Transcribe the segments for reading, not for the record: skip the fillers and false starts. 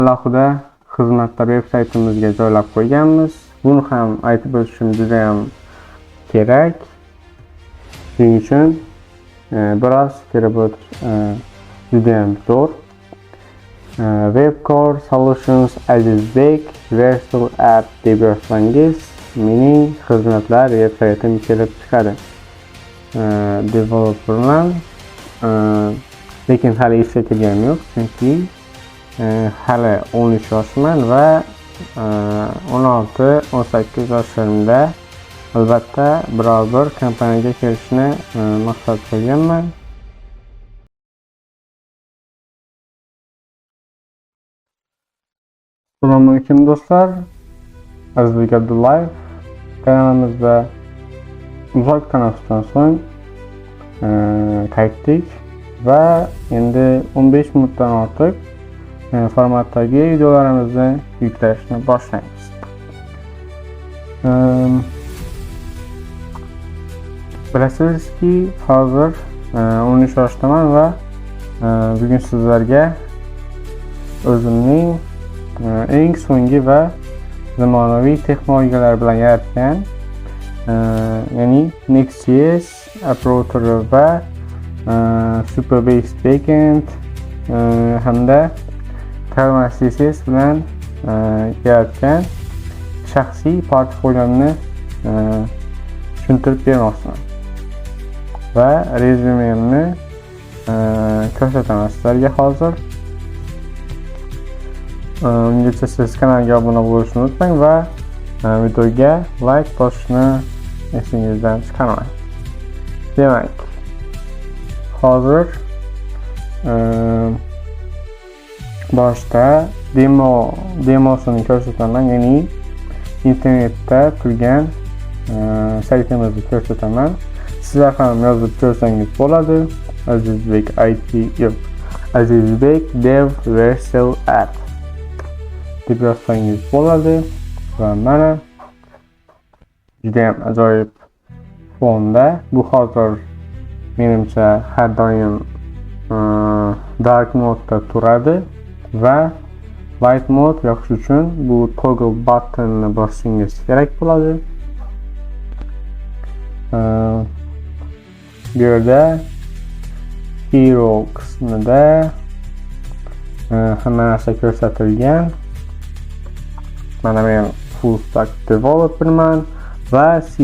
Alohida xizmatlar veb-saytimizga joylab qo'yganmiz. Buni ham aytib o'tishim juda ham kerak. Shuning uchun biroz kirib o'tish juda ham zo'r. Webcore Solutions Azizbek Virtual App deb yozsangiz, mening xizmatlar veb-saytim kelib chiqadi. Developerman, lekin hali ishlatilganim yo'q, chunki hali 13 yoshman va 16-18 yoshimda albatta biror bir kompaniyaga kirishni maqsad qilganman. Assalomu alaykum do'stlar. Azizbek Abdullayev kanalimizda uzoq tanaffusdan so'ng qaytdik va endi 15 minutdan ortiq formatdagi videolarimizni yuklashni boshlaymiz. Bilasizki, hozir 13 yoshdaman va bugun sizlarga o'zimning eng so'nggi va zamonaviy texnologiyalar bilan yaratgan ya'ni Next.js, Approach va Supabase Backend hamda Canvas CSS bilan yaratgan shaxsiy portfoliyomni tushuntirib bermoqchiman va rezyumemni ko'rsataman sizlarga hozir. Ungacha siz kanalga obuna bo'lishni unutmang va videoga like bosishni esingizdan chiqarmang. Demak, hozir boshda demosini ko'rsataman, ya'ni internetda turgan saytimizni ko'rsataman. Sizlar ham yozib ko'rsangiz bo'ladi. Azizbek Dev Virtual App deb yozsangiz bo'ladi va mana juda ham ajoyib fonda. Bu hozir menimcha har doim dark modda turadi va light mode yoqish uchun bu toggle buttonni bosishingiz kerak bo'ladi. Bu yerda hero qismida hamma narsa ko'rsatilgan. Mana men full stack developerman va C++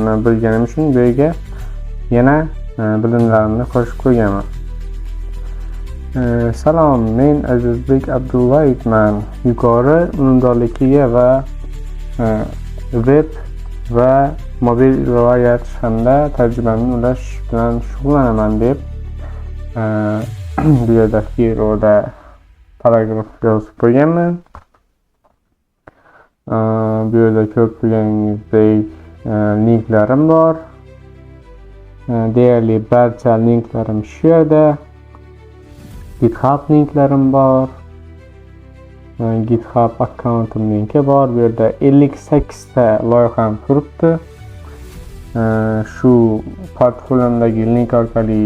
ni bilganim uchun bu yerga yana bilimlarimni qo'shib qo'yganman. Salom, men Azizbek Abdullayevman. Yuqori unumdorligiga va web va mobil ilova yaratish hamda tajribamni ulash bilan shug'ullanaman deb bu yerda hero'da paragraf yozib qo'yganman. Bu yerda ko'rib turganingizdek linklarim bor. Deyarli barcha linklarim shu yerda. GitHub linklarim bor. GitHub akkauntim linki bor. Bu yerda 58 ta loyiham turibdi. Shu portfoliyomdagi link orqali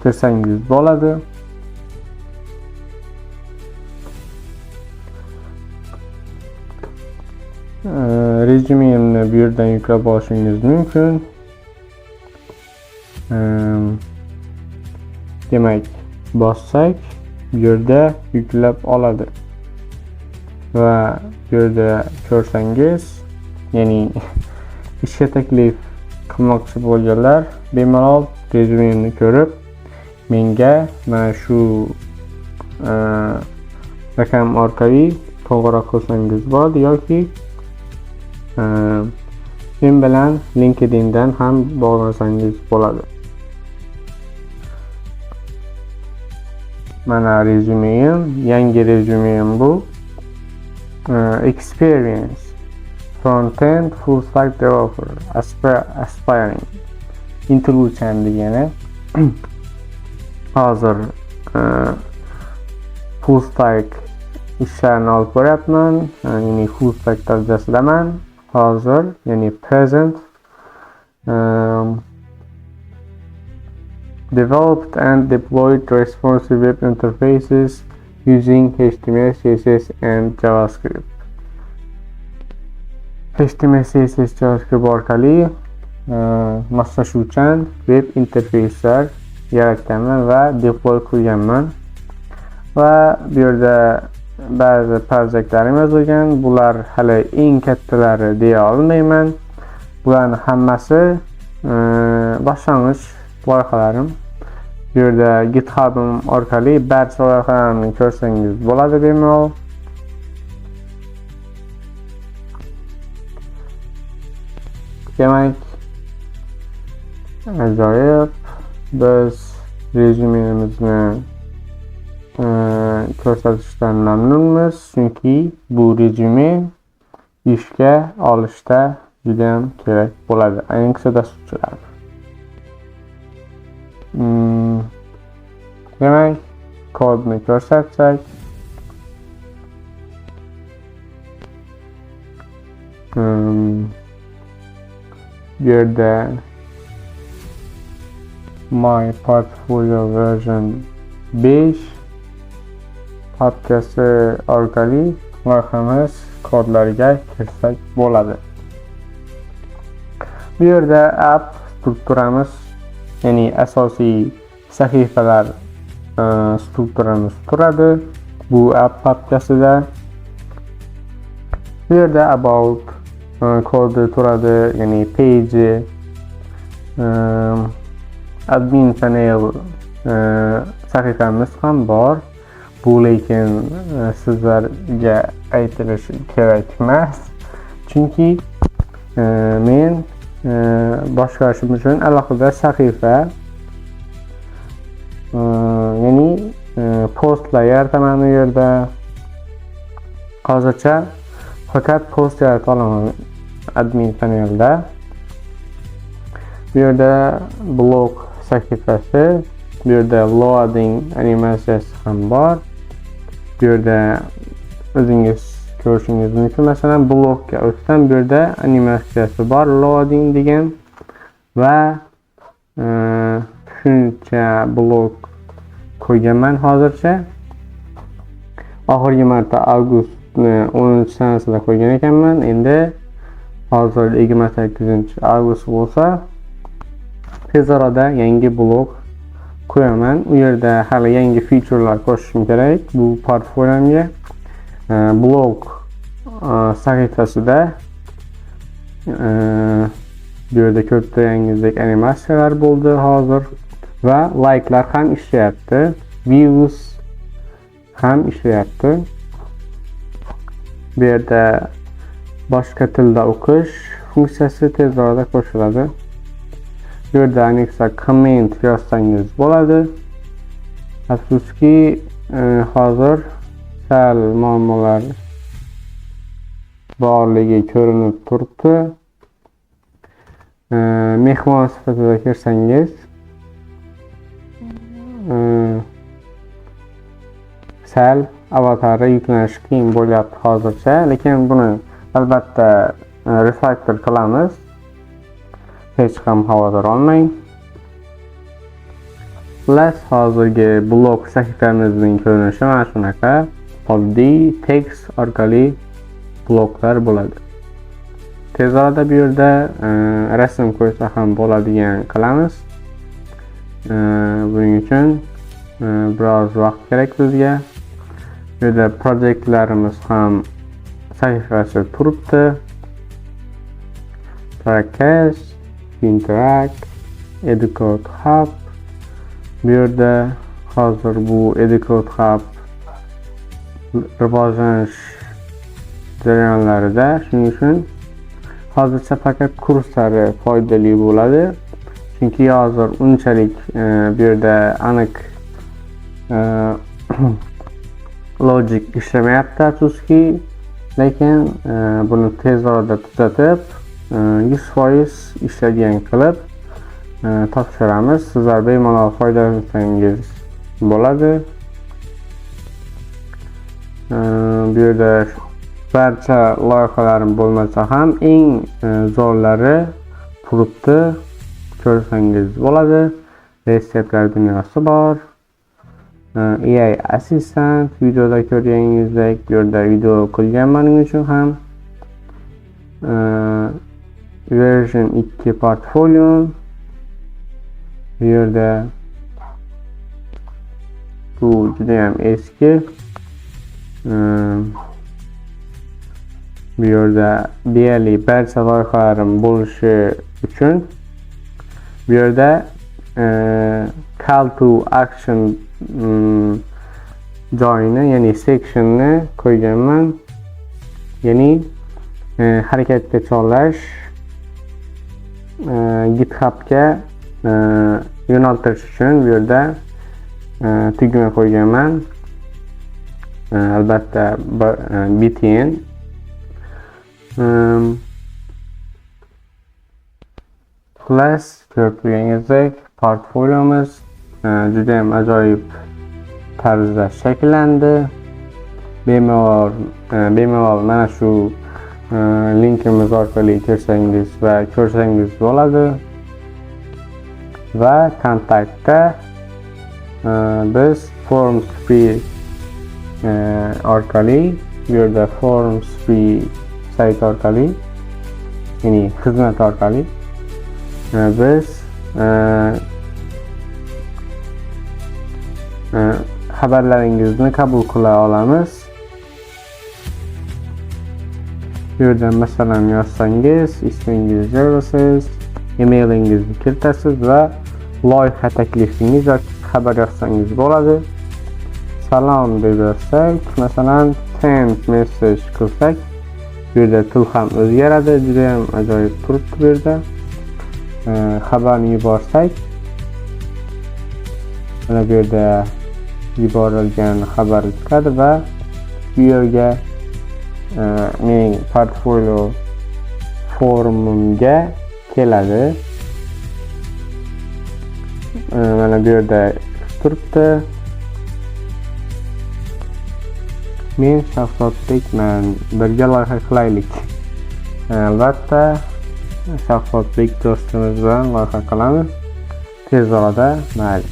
kirsangiz bo'ladi. Rezyumemni bu yerdan yuklab olishingiz mumkin. Demak, bossak bu yerda yuklab oladi va bu yerda ko'rsangiz, ya'ni ishga taklif qilmoqchi bo'lganlar bemalol rezyumemni ko'rib menga mana shu raqam orqali qo'ng'iroq qilsangiz bo'ladi yoki men bilan LinkedIndan ham bog'lansangiz bo'ladi. Mana rezyumem, yangi rezyumem bu. Experience front-end full stack developer aspiring introduction degani. Hozir full stack ishlarni olib boryapman, ya'ni full stack darajasidaman hozir, ya'ni present developed and deployed responsive web interfaces using HTML, CSS and JavaScript. HTML, CSS, JavaScript orqali moslashuvchan web interfeyslar yaratganman va deploy qilganman. Va bu yerda ba'zi projektlarim yozilgan. Bular hali eng kattalari deya olmayman. Bularning hammasi boshlang'ich loyihalarim. Bu yerda GitHub'im orqali barcha loyihalarimni ko'rsangiz bo'ladi bemalol. Demak, ajoyib. Biz rezyumemizni ko'rsatishdan mamnunmiz, chunki bu rezyume ishga olishda juda ham kerak bo'ladi, ayniqsa dasturchilar. Demak, kodni ko'rsatsak, bu yerda My Portfolio version 5 papkasi orqali loyihamiz kodlariga kirsak bo'ladi. Bu yerda app strukturamiz, ya'ni asosiy sahifalar strukturamiz turadi bu app papkasida. Bu yerda about kodi turadi, ya'ni page, admin panel sahifamiz ham bor. Bu lekin sizlarga aytilishi kerak emas, chunki men boshqarishim uchun alohida sahifa, ya'ni postlar yarataman u yerda. Hozircha faqat post yarata olaman admin panelda. Bu yerda blog sahifasi, bu yerda loading animatsiyasi ham bor. Bu yerda o'zingiz ko'rishingiz mumkin. Masalan, blogga o'tsam, bu yerda animatsiyasi bor, loading degan, va shuncha blog qo'yganman hozircha. Oxirgi marta avgustni 10-sanasida qo'ygan ekanman. Endi hozir 28-avgust bo'lsa, tez orada yangi blog qo'yaman. U yerda hali yangi featurelar qo'shishim kerak bu portfoliyomga. Blog sahifasida bu yerda ko'pda yangidek animatsiyalar bo'ldi hozir va like'lar ham ishlayapti, views ham ishlayapti. Bu yerda boshqa tilda o'qish funksiyasi tez orada qo'shiladi. Bu yerda ayniqsa komment yozsangiz bo'ladi. Afsuski hozir sal muammolar borligi ko'rinib turibdi. Mehmon sifatida kirsangiz sal avatari yuklanishi qiyin bo'lyapti hozircha, lekin buni albatta refactor qilamiz. Hech ham xavotir olmang. Xullas, hozirgi blog sahifamizning ko'rinishi mana shunaqa. Oddiy tekst orqali bloglar bo'ladi. Tez orada bu yerda rasm qo'ysa ham bo'ladigan qilamiz. Buning uchun biroz vaqt kerak bizga. Bu yerda projektlarimiz ham sahifasi turibdi. Trackers, Interact, Educode Hub. Bu yerda hozir bu Educode Hub rivojlanish jarayonlarida, shuning uchun hozircha faqat kurslari foydali bo'ladi. Chunki hozir unchalik bu yerda aniq logic ishlamayapti afsuski, lekin buni tez orada tuzatib 100% ishlaydigan qilib topshiramiz. Sizlar bemalol foydalansangiz bo'ladi. Bu yerda barcha loyihalarim bo'lmasa ham eng zo'rlari turibdi, ko'rsangiz bo'ladi. Reseptlar dunyosi bor. AI assistant videoda ko'rganingizdek, bu yerda video qilganman uchun ham version 2 portfolio bu yerda bu juda ham eski. Bu yerda deyarli barcha loyihalarim bo'lishi uchun bu yerda call to action joyini, ya'ni sectionni qo'yganman. Ya'ni harakatga chorlash GitHubga yo'naltirish uchun bu yerda tugma qo'yganman. Albatta BTN plus ko'rib turganingizdek portfoliomiz juda ham ajoyib tarzda shakllandi. Bemalol mana shu linkimiz orqali kirsangiz va ko'rsangiz bo'ladi. Va kontaktda biz Forms Free orqali, bu yerda Forms Free sayt orqali, ya'ni xizmat orqali biz xabarlaringizni qabul qila olamiz. Bu yerda masalan yozsangiz, ismingizni yozasiz, emailingizni kiritasiz va loyiha taklifingiz yoki xabar yozsangiz bo'ladi. Salom deb yozsak, masalan send message qilsak, bu yerda til ham o'zgaradi, juda ham ajoyib turibdi bu yerda. Xabarni yuborsak, mana bu yerda yuborilgan xabar chiqadi va bu yerga mening portfolio forumimga keladi. Mana bu yerda turibdi. Men Shahzodbekman, birga loyiha qilaylik. Albatta Shahzodbek do'stimiz bilan loyiha qilamiz tez orada. Mayli.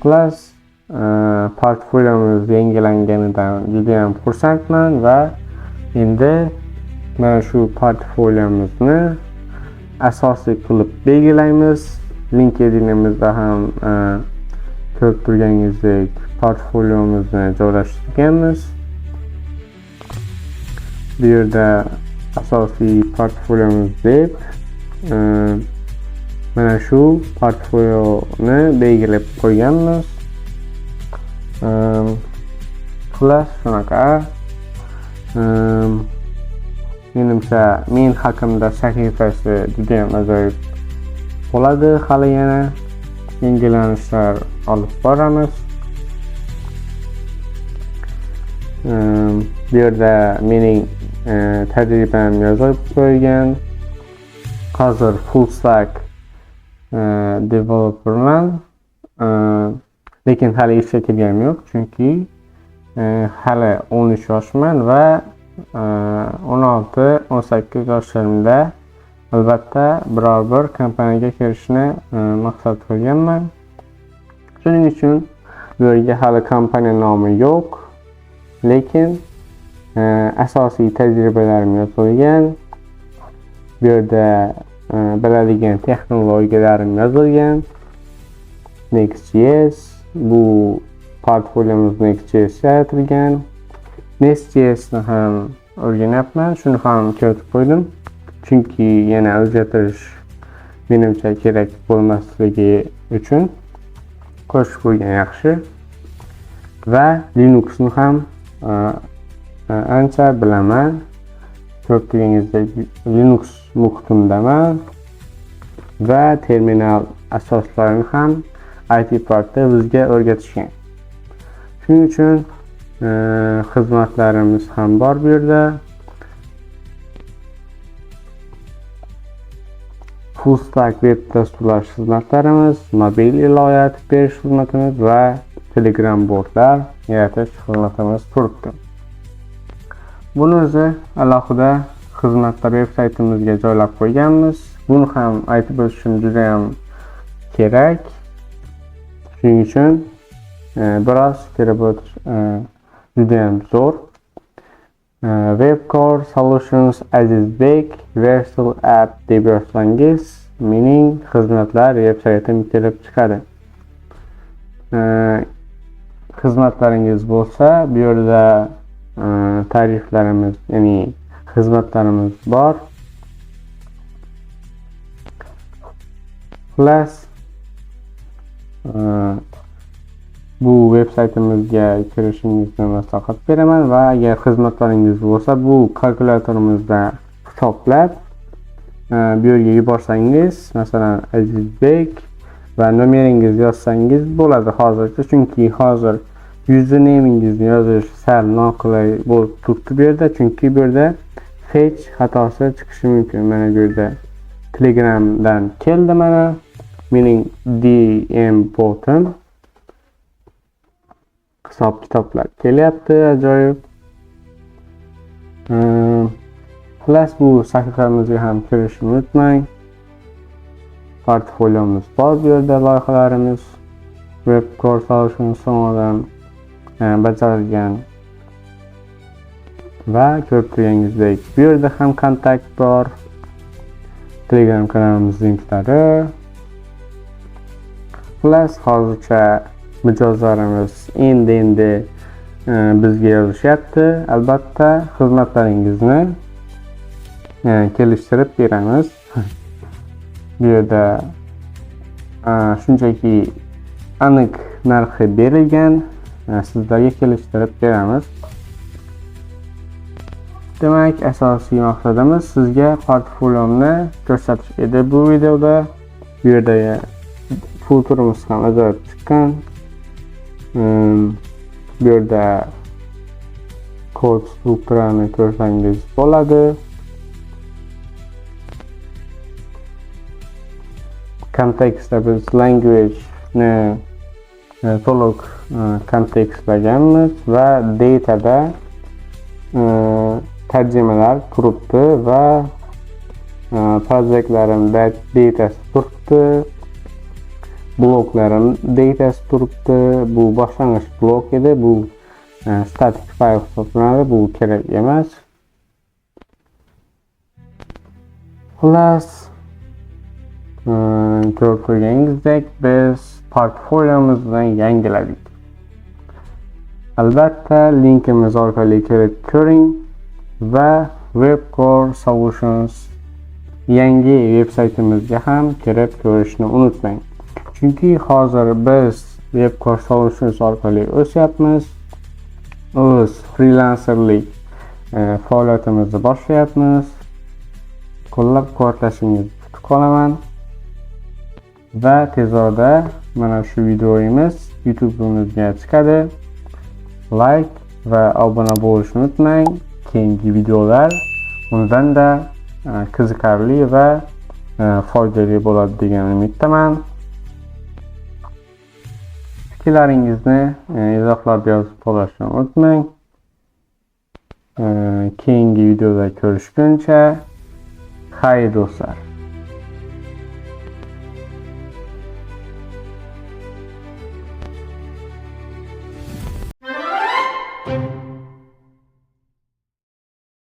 Plus portfoliomiz yangilanganidan juda ham xursandman va endi mana shu portfoliomizni asosiy qilib belgilaymiz. LinkedIn'imizda ham ko'rib turganingizdek portfoliomizni joylashtirganmiz. Bu yerda asosiy portfoliomiz deb mana shu portfolioni belgilab qo'yganmiz. Plus shunaqa menimcha men haqimda sahifasi juda ham ajoyib bo'ladi. Hali yana yangilanishlar olib boramiz. Bu yerda mening tajribam yozib qo'ygan. Hozir full stack developerman. Lekin hali ishga kirganim yo'q, chunki hali 13 yoshman va 16-18 yoshlarimda albatta biror bir kompaniyaga kirishni maqsad qilganman. Shuning uchun bu yerga hali kompaniya nomi yo'q, lekin asosiy tajribalarim yozilgan. Bu yerda biladigan texnologiyalarim yozilgan. Next.js, bu portfoliomiz Next.js'ga yaratilgan. Next.js'ni ham o'rganyapman, shuni ham kiritib qo'ydim. Chunki yana o'zgartirish menimcha kerak bo'lmasligi uchun qo'shib qo'ygan yaxshi. Va Linuxni ham ancha bilaman. Ko'rib turganingizdek Linux muhitimdaman va terminal asoslarini ham IT Parkda bizga o'rgatishgan. Shuning uchun xizmatlarimiz ham bor bu yerda. Full stack web dasturlash xizmatlarimiz, mobil ilova berish xizmatimiz va Telegram botlar yaratish xizmatimiz turibdi. Buni o'zi alohida xizmatlar veb-saytimizga joylab qo'yganmiz. Buni ham aytib o'tishim juda ham kerak. Shuning uchun biroz kerak bo'ladi. Juda ham zo'r. Webcore Solutions Azizbek Virtual App deb yozsangiz, mening xizmatlar veb-saytim kelib chiqadi. Xizmatlaringiz bo'lsa, bu yerda tariflarimiz, ya'ni xizmatlarimiz bor. Plus bu veb-saytimizga kirishingizni maslahat beraman va agar xizmatlaringiz bo'lsa, bu kalkulyatorimizni hisoblab bu yerga yuborsangiz, masalan Azizbek va nomeringizni yozsangiz bo'ladi hozircha, chunki hozir usernamingizni yozish sal noqulay bo'lib turibdi bu yerda, chunki bu yerda fetch xatosi chiqishi mumkin. Mana bu yerda Telegramdan keldi, mana mening DM botim hisob-kitoblar kelyapti, ajoyib. Plus bu sahifamizga ham kirishni unutmang. Portfoliomiz bor bu yerda, loyihalarimiz Webcore Solutions tomonidan bajarilgan va ko'rib turganingizdek bu yerda ham kontakt bor. Telegram kanalimiz linklari. Plus hozircha mijozlarimiz endi bizga yozishyapti. Albatta xizmatlaringizni kelishtirib beramiz. Bu yerda shunchaki aniq narxi berilgan, sizlarga kelishtirib beramiz. Demak, asosiy maqsadimiz sizga portfoliomni ko'rsatish edi bu videoda. Bu yerda futurimiz ham ajoyib chiqqan. Bu yerda kod strukturani ko'rsangiz bo'ladi. Kontekstda biz language ni to'liq kontekstlaganmiz va datada tarjimalar turibdi va projektlarim datasi turibdi, bloklarim datasi turibdi. Bu boshlang'ich blok edi, bu static file hisoblanadi, bu kerak emas. Xullas, ko'rib turganingizdek biz portfoliomizni yangiladik. Albatta linkimiz orqali kirib ko'ring va Webcore Solutions yangi veb-saytimizga ham kirib ko'rishni unutmang. Chunki hozir biz Webcore Solutions orqali o'syapmiz. O'z freelancerlik faoliyatimizni boshlayapmiz. Qo'llab-quvvatlashingizni kutib qolaman. Va tez orada mana shu videomiz YouTube'imizga chiqadi. Like va obuna bo'lishni unutmang. Keyingi videolar undanda qiziqarli va foydali bo'ladi degan umiddaman. Fikrlaringizni izohlarda yozib qolishni unutmang. Keyingi videoda ko'rishguncha, xayr do'stlar.